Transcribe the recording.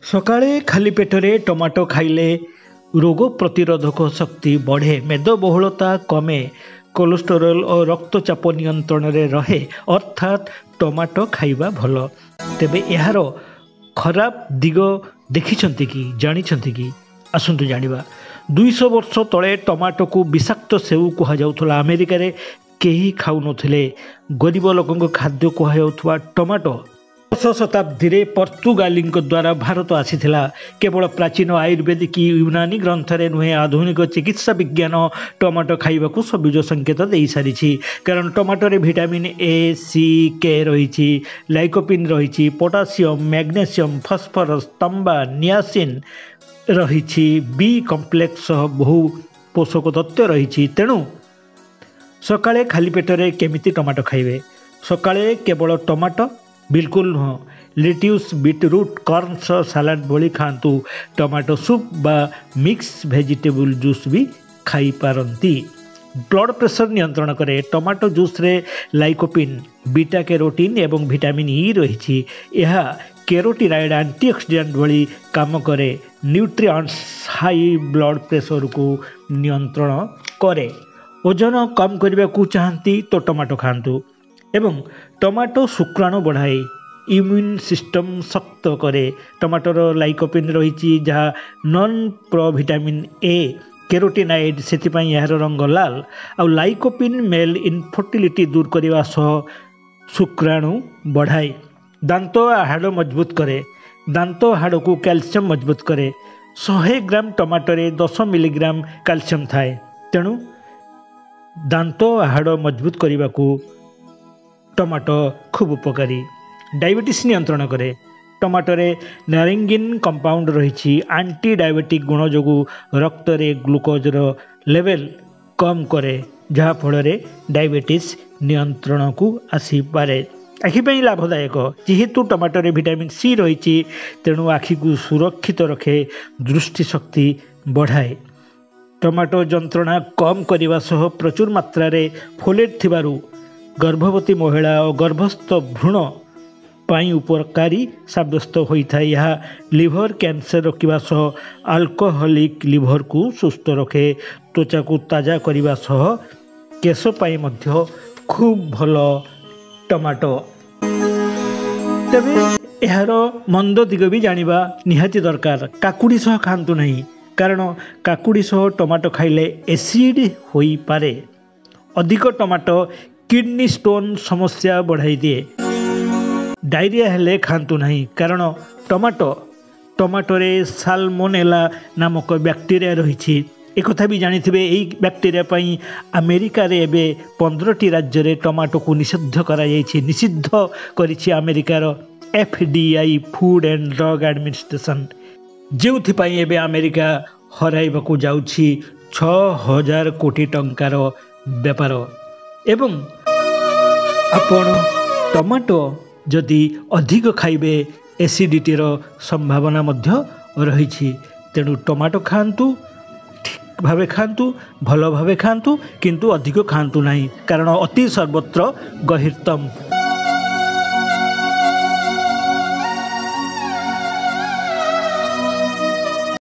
ସକାଳେ ଖାଲି ପେଟରେ ଟମାଟୋ ଖାଇଲେ ରୋଗ ପ୍ରତିରୋଧକ ଶକ୍ତି ବଢ଼େ, ମେଦବହୁଳତା କମେ, କୋଲେଷ୍ଟେରୋଲ ଓ ରକ୍ତଚାପ ନିୟନ୍ତ୍ରଣରେ ରହେ। ଅର୍ଥାତ୍ ଟମାଟୋ ଖାଇବା ଭଲ। ତେବେ ଏହାର ଖରାପ ଦିଗ ଦେଖିଛନ୍ତି କି, ଜାଣିଛନ୍ତି କି? ଆସନ୍ତୁ ଜାଣିବା। 200 ବର୍ଷ ତଳେ ଟମାଟୋକୁ ବିଷାକ୍ତ ସେଉ କୁହାଯାଉଥିଲା। ଆମେରିକାରେ କେହି ଖାଉନଥିଲେ। ଗରିବ ଲୋକଙ୍କ ଖାଦ୍ୟ କୁହାଯାଉଥିବା ଟମାଟୋ 10 ଶତାବ୍ଦୀରେ ପର୍ତ୍ତୁଗାଲୀଙ୍କ ଦ୍ୱାରା ଭାରତ ଆସିଥିଲା। କେବଳ ପ୍ରାଚୀନ ଆୟୁର୍ବେଦିକ ୟୁନାନୀ ଗ୍ରନ୍ଥରେ ନୁହେଁ, ଆଧୁନିକ ଚିକିତ୍ସା ବିଜ୍ଞାନ ଟମାଟୋ ଖାଇବାକୁ ସବୁଜ ସଂକେତ ଦେଇସାରିଛି। କାରଣ ଟମାଟୋରେ ଭିଟାମିନ୍ ଏ, ସି, କେ ରହିଛି, ଲାଇକୋପିନ୍ ରହିଛି, ପୋଟାସିୟମ୍, ମ୍ୟାଗ୍ନେସିୟମ୍, ଫସ୍ଫରସ୍, ତାମ୍ବା, ନିଆସିନ୍ ରହିଛି, ବି କମ୍ପ୍ଲେକ୍ସ ସହ ବହୁ ପୋଷକ ତତ୍ତ୍ୱ ରହିଛି। ତେଣୁ ସକାଳେ ଖାଲି ପେଟରେ କେମିତି ଟମାଟୋ ଖାଇବେ? ସକାଳେ କେବଳ ଟମାଟୋ? ବିଲକୁଲ ନୁହଁ। ଲେଟ୍ୟୁସ୍, ବିଟରୁଟ୍, କର୍ଣ୍ଣ ସହ ସାଲାଡ୍ ଭଳି ଖାଆନ୍ତୁ। ଟମାଟୋ ସୁପ୍ ବା ମିକ୍ସ ଭେଜିଟେବୁଲ ଜୁସ୍ ବି ଖାଇପାରନ୍ତି। ବ୍ଲଡ଼ ପ୍ରେସର ନିୟନ୍ତ୍ରଣ କରେ। ଟମାଟୋ ଜୁସ୍ରେ ଲାଇକୋପିନ୍, ବିଟା କେରୋଟିନ୍ ଏବଂ ଭିଟାମିନ୍ ଇ ରହିଛି। ଏହା କେରୋଟିନଏଡ୍ ଆଣ୍ଟିଅକ୍ସିଡାଣ୍ଟ ଭଳି କାମ କରେ। ନ୍ୟୁଟ୍ରିଏଣ୍ଟସ୍ ହାଇ ବ୍ଲଡ଼ ପ୍ରେସରକୁ ନିୟନ୍ତ୍ରଣ କରେ। ଓଜନ କମ୍ କରିବାକୁ ଚାହାନ୍ତି ତ ଟମାଟୋ ଖାଆନ୍ତୁ। ଏବଂ ଟମାଟୋ ଶୁକ୍ରାଣୁ ବଢ଼ାଏ, ଇମ୍ୟୁନ୍ ସିଷ୍ଟମ୍ ଶକ୍ତ କରେ। ଟମାଟୋର ଲାଇକୋପିନ୍ ରହିଛି, ଯାହା ନନ୍ ପ୍ରୋ ଭିଟାମିନ୍ ଏ, କେରୋଟିନଏଡ୍, ସେଥିପାଇଁ ଏହାର ରଙ୍ଗ ଲାଲ। ଆଉ ଲାଇକୋପିନ୍ ମେଲ୍ ଇନଫର୍ଟିଲିଟି ଦୂର କରିବା ସହ ଶୁକ୍ରାଣୁ ବଢ଼ାଏ। ଦାନ୍ତ ହାଡ଼ ମଜବୁତ କରେ। ଦାନ୍ତ ହାଡ଼କୁ କ୍ୟାଲସିୟମ୍ ମଜବୁତ କରେ। 100 ଗ୍ରାମ ଟମାଟୋରେ 10 ମିଲିଗ୍ରାମ କ୍ୟାଲସିୟମ୍ ଥାଏ। ତେଣୁ ଦାନ୍ତ ହାଡ଼ ମଜବୁତ କରିବାକୁ ଟମାଟୋ ଖୁବ୍ ଉପକାରୀ। ଡାଇବେଟିସ୍ ନିୟନ୍ତ୍ରଣ କରେ। ଟମାଟୋରେ ନାରିଙ୍ଗିନ୍ କମ୍ପାଉଣ୍ଡ ରହିଛି। ଆଣ୍ଟି ଡାଇବେଟିକ୍ ଗୁଣ ଯୋଗୁଁ ରକ୍ତରେ ଗ୍ଲୁକୋଜର ଲେଭେଲ୍ କମ୍ କରେ, ଯାହାଫଳରେ ଡାଇବେଟିସ୍ ନିୟନ୍ତ୍ରଣକୁ ଆସିପାରେ। ଆଖି ପାଇଁ ଲାଭଦାୟକ। ଯେହେତୁ ଟମାଟୋରେ ଭିଟାମିନ୍ ସି ରହିଛି, ତେଣୁ ଆଖିକୁ ସୁରକ୍ଷିତ ରଖେ, ଦୃଷ୍ଟିଶକ୍ତି ବଢ଼ାଏ। ଟମାଟୋ ଯନ୍ତ୍ରଣା କମ୍ କରିବା ସହ ପ୍ରଚୁର ମାତ୍ରାରେ ଫୋଲେଟ୍ ଥିବାରୁ ଗର୍ଭବତୀ ମହିଳା ଓ ଗର୍ଭସ୍ଥ ଭ୍ରୂଣ ପାଇଁ ଉପକାରୀ ସାବ୍ୟସ୍ତ ହୋଇଥାଏ। ଏହା ଲିଭର କ୍ୟାନ୍ସର ରୋକିବା ସହ ଆଲକୋହଲିକ୍ ଲିଭରକୁ ସୁସ୍ଥ ରଖେ। ତ୍ୱଚାକୁ ତାଜା କରିବା ସହ କେଶ ପାଇଁ ମଧ୍ୟ ଖୁବ୍ ଭଲ ଟମାଟୋ। ତେବେ ଏହାର ମନ୍ଦ ଦିଗ ବି ଜାଣିବା ନିହାତି ଦରକାର। କାକୁଡ଼ି ସହ ଖାଆନ୍ତୁ ନାହିଁ, କାରଣ କାକୁଡ଼ି ସହ ଟମାଟୋ ଖାଇଲେ ଏସିଡ୍ ହୋଇପାରେ। ଅଧିକ ଟମାଟୋ କିଡନୀ ଷ୍ଟୋନ୍ ସମସ୍ୟା ବଢ଼ାଇ ଦିଏ। ଡାଇରିଆ ହେଲେ ଖାଆନ୍ତୁ ନାହିଁ, କାରଣ ଟମାଟୋରେ ସାଲମୋନେଲା ନାମକ ବ୍ୟାକ୍ଟେରିଆ ରହିଛି। ଏକଥା ବି ଜାଣିଥିବେ, ଏହି ବ୍ୟାକ୍ଟେରିଆ ପାଇଁ ଆମେରିକାରେ ଏବେ 15ଟି ରାଜ୍ୟରେ ଟମାଟୋକୁ ନିଷିଦ୍ଧ କରାଯାଇଛି। ନିଷିଦ୍ଧ କରିଛି ଆମେରିକାର FDA, food and drug administration, ଯେଉଁଥିପାଇଁ ଏବେ ଆମେରିକା ହରାଇବାକୁ ଯାଉଛି 6,000 କୋଟି ଟଙ୍କାର ବେପାର। ଏବଂ ଆପଣ ଟମାଟୋ ଯଦି ଅଧିକ ଖାଇବେ, ଏସିଡିଟିର ସମ୍ଭାବନା ମଧ୍ୟ ରହିଛି। ତେଣୁ ଟମାଟୋ ଖାଆନ୍ତୁ, ଠିକ୍ ଭାବେ ଖାଆନ୍ତୁ, ଭଲ ଭାବେ ଖାଆନ୍ତୁ, କିନ୍ତୁ ଅଧିକ ଖାଆନ୍ତୁ ନାହିଁ, କାରଣ ଅତି ସର୍ବତ୍ର ଗହିର୍ତ୍ତମ।